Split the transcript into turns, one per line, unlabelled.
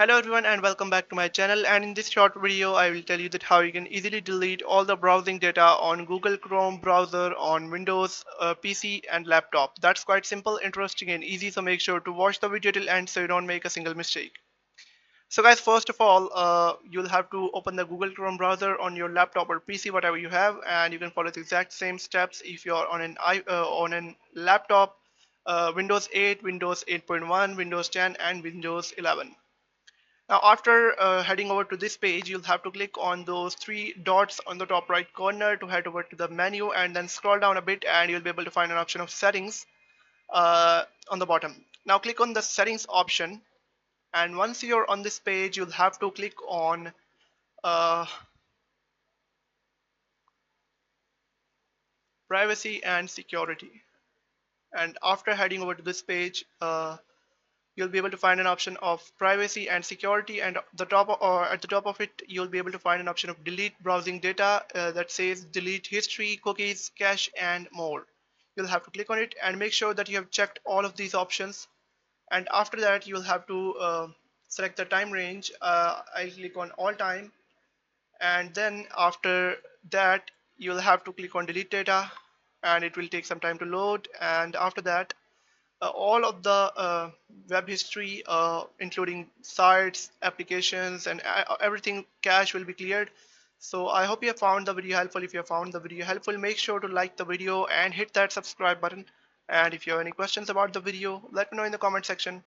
Hello everyone and welcome back to my channel, and in this short video I will tell you that how you can easily delete all the browsing data on Google Chrome browser on Windows PC and laptop. That's quite simple, interesting and easy, so make sure to watch the video till end so you don't make a single mistake. So guys, first of all, you'll have to open the Google Chrome browser on your laptop or PC, whatever you have, and you can follow the exact same steps if you're on an laptop, Windows 8, Windows 8.1, Windows 10 and Windows 11. Now after heading over to this page, you'll have to click on those three dots on the top right corner to head over to the menu, and then scroll down a bit and you'll be able to find an option of settings on the bottom. Now click on the settings option, and once you're on this page you'll have to click on uh, privacy and security. And after heading over to this page, you'll be able to find an option of privacy and security, and at the top of it you'll be able to find an option of delete browsing data that says delete history, cookies, cache and more. You'll have to click on it and make sure that you have checked all of these options, and after that you'll have to select the time range. I'll click on all time, and then after that you'll have to click on delete data, and it will take some time to load. And after that, all of the web history, including sites, applications, and everything cache will be cleared. So I hope you have found the video helpful. If you have found the video helpful, make sure to like the video and hit that subscribe button. And if you have any questions about the video, let me know in the comment section.